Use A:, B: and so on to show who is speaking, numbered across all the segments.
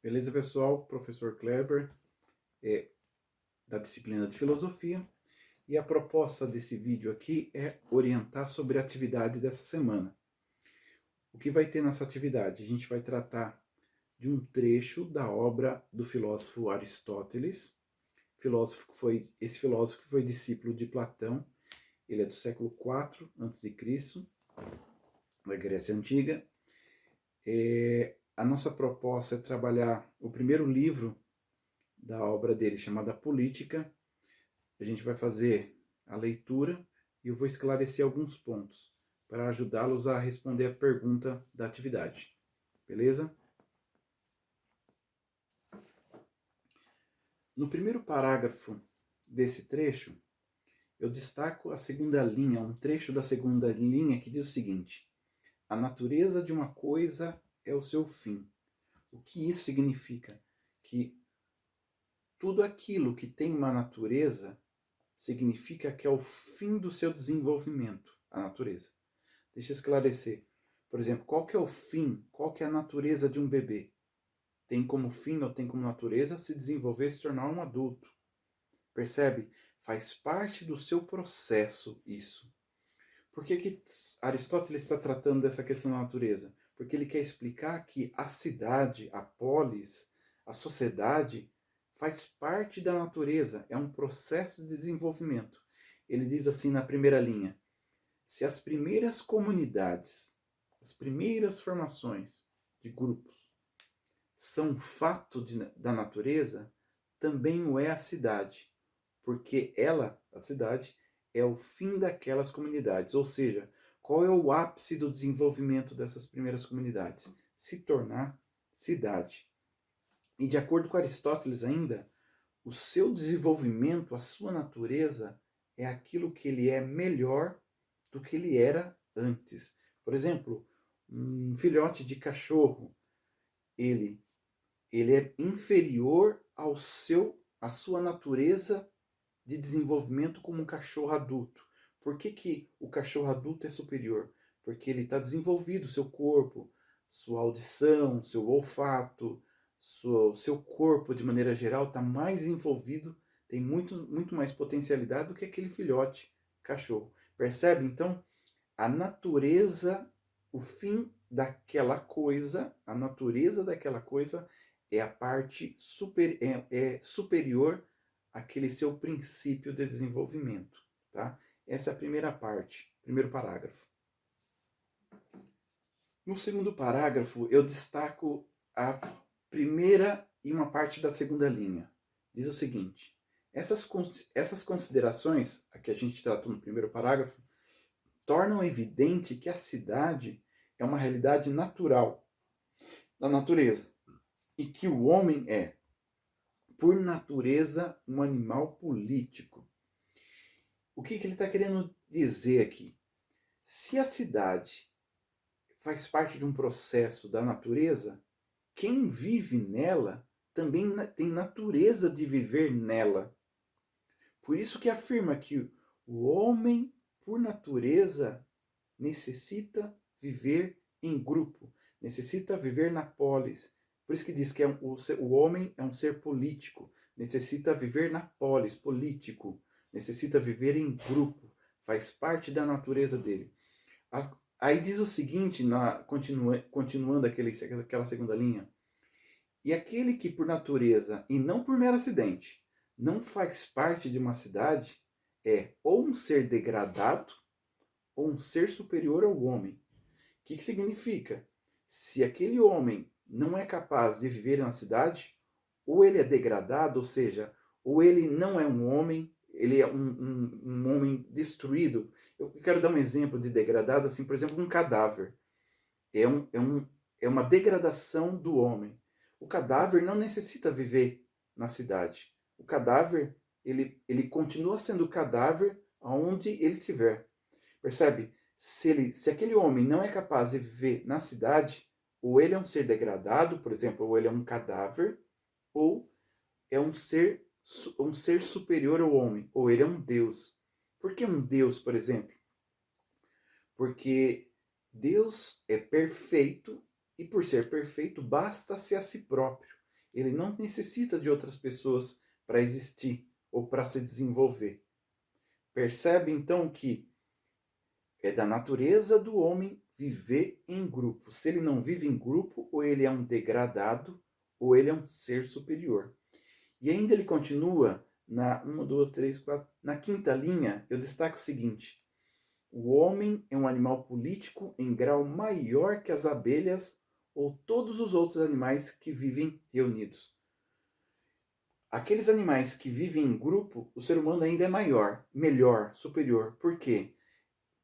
A: Beleza, pessoal? Professor Kleber, da disciplina de Filosofia. E a proposta desse vídeo aqui é orientar sobre a atividade dessa semana. O que vai ter nessa atividade? A gente vai tratar de um trecho da obra do filósofo Aristóteles. Esse filósofo foi discípulo de Platão. Ele é do século IV a.C., da Grécia Antiga. A nossa proposta é trabalhar o primeiro livro da obra dele, chamada Política. A gente vai fazer a leitura e eu vou esclarecer alguns pontos para ajudá-los a responder a pergunta da atividade. Beleza? No primeiro parágrafo desse trecho, eu destaco a segunda linha, um trecho da segunda linha que diz o seguinte: a natureza de uma coisa é o seu fim. O que isso significa? Que tudo aquilo que tem uma natureza significa que é o fim do seu desenvolvimento, a natureza. Deixa eu esclarecer. Por exemplo, qual que é o fim, qual que é a natureza de um bebê? Tem como fim ou tem como natureza se desenvolver e se tornar um adulto. Percebe? Faz parte do seu processo isso. Por que Aristóteles está tratando dessa questão da natureza? Porque ele quer explicar que a cidade, a polis, a sociedade faz parte da natureza, é um processo de desenvolvimento. Ele diz assim na primeira linha: se as primeiras comunidades, as primeiras formações de grupos são fato da natureza, também o é a cidade, porque ela, a cidade, é o fim daquelas comunidades. Ou seja, qual é o ápice do desenvolvimento dessas primeiras comunidades? Se tornar cidade. E de acordo com Aristóteles ainda, o seu desenvolvimento, a sua natureza, é aquilo que ele é melhor do que ele era antes. Por exemplo, um filhote de cachorro, ele, ele é inferior à sua natureza de desenvolvimento como um cachorro adulto. Por que o cachorro adulto é superior? Porque ele está desenvolvido, seu corpo, sua audição, seu olfato, seu corpo de maneira geral está mais envolvido, tem muito mais potencialidade do que aquele filhote cachorro. Percebe? Então, a natureza, o fim daquela coisa, a natureza daquela coisa é a parte superior àquele seu princípio de desenvolvimento. Tá? Essa é a primeira parte, primeiro parágrafo. No segundo parágrafo, eu destaco a primeira e uma parte da segunda linha. Diz o seguinte: essas considerações, a que a gente tratou no primeiro parágrafo, tornam evidente que a cidade é uma realidade natural da natureza e que o homem é, por natureza, um animal político. O que ele está querendo dizer aqui? Se a cidade faz parte de um processo da natureza, quem vive nela também tem natureza de viver nela. Por isso que afirma que o homem, por natureza, necessita viver em grupo, necessita viver na polis. Por isso que diz que o homem é um ser político, necessita viver na polis, político, necessita viver em grupo, faz parte da natureza dele. Aí diz o seguinte, continuando aquela segunda linha: e aquele que por natureza, e não por mero acidente, não faz parte de uma cidade, é ou um ser degradado, ou um ser superior ao homem. O que significa? Se aquele homem não é capaz de viver na cidade, ou ele é degradado, ou seja, ou ele não é um homem, ele é um homem destruído. Eu quero dar um exemplo de degradado, assim, por exemplo, um cadáver. É, é uma degradação do homem. O cadáver não necessita viver na cidade. O cadáver, ele continua sendo cadáver aonde ele estiver. Percebe? Se aquele homem não é capaz de viver na cidade, ou ele é um ser degradado, por exemplo, ou ele é um cadáver, ou é um ser superior ao homem, ou ele é um Deus. Por que um Deus, por exemplo? Porque Deus é perfeito e por ser perfeito basta-se a si próprio. Ele não necessita de outras pessoas para existir ou para se desenvolver. Percebe então que é da natureza do homem viver em grupo. Se ele não vive em grupo, ou ele é um degradado, ou ele é um ser superior. E ainda ele continua na 1, 2, 3, 4. Na quinta linha, eu destaco o seguinte: o homem é um animal político em grau maior que as abelhas ou todos os outros animais que vivem reunidos. Aqueles animais que vivem em grupo, o ser humano ainda é maior, melhor, superior. Por quê?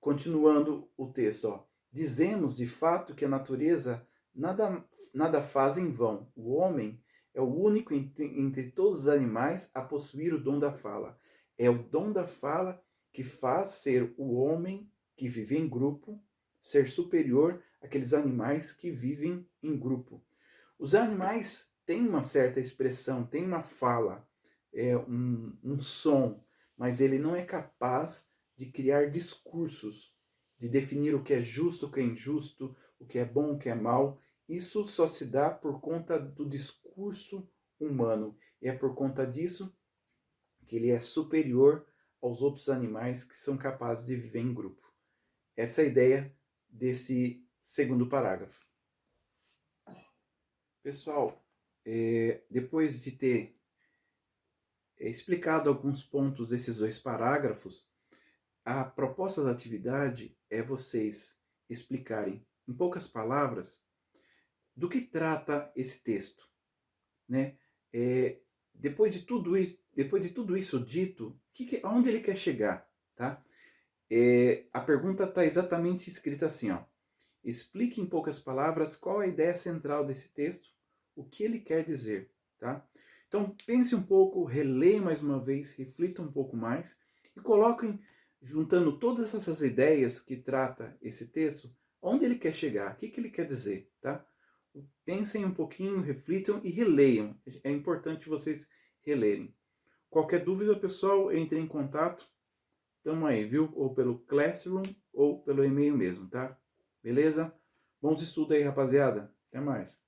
A: Continuando o texto, ó. Dizemos de fato que a natureza nada faz em vão. O homem é o único entre todos os animais a possuir o dom da fala. É o dom da fala que faz ser o homem que vive em grupo ser superior àqueles animais que vivem em grupo. Os animais têm uma certa expressão, têm uma fala, um som, mas ele não é capaz de criar discursos, de definir o que é justo, o que é injusto, o que é bom, o que é mal. Isso só se dá por conta do discurso humano. E é por conta disso que ele é superior aos outros animais que são capazes de viver em grupo. Essa é a ideia desse segundo parágrafo. Pessoal, depois de ter explicado alguns pontos desses dois parágrafos, a proposta da atividade é vocês explicarem, em poucas palavras, do que trata esse texto, né? Depois de tudo isso dito, aonde ele quer chegar, tá? A pergunta está exatamente escrita assim, ó. Explique em poucas palavras qual é a ideia central desse texto, o que ele quer dizer, tá? Então pense um pouco, releia mais uma vez, reflita um pouco mais e coloquem, juntando todas essas ideias que trata esse texto, onde ele quer chegar, o que ele quer dizer, tá? Pensem um pouquinho, reflitam e releiam. É importante vocês relerem. Qualquer dúvida, pessoal, entre em contato. Tamo aí, viu? Ou pelo Classroom ou pelo e-mail mesmo, tá? Beleza? Bons estudos aí, rapaziada. Até mais.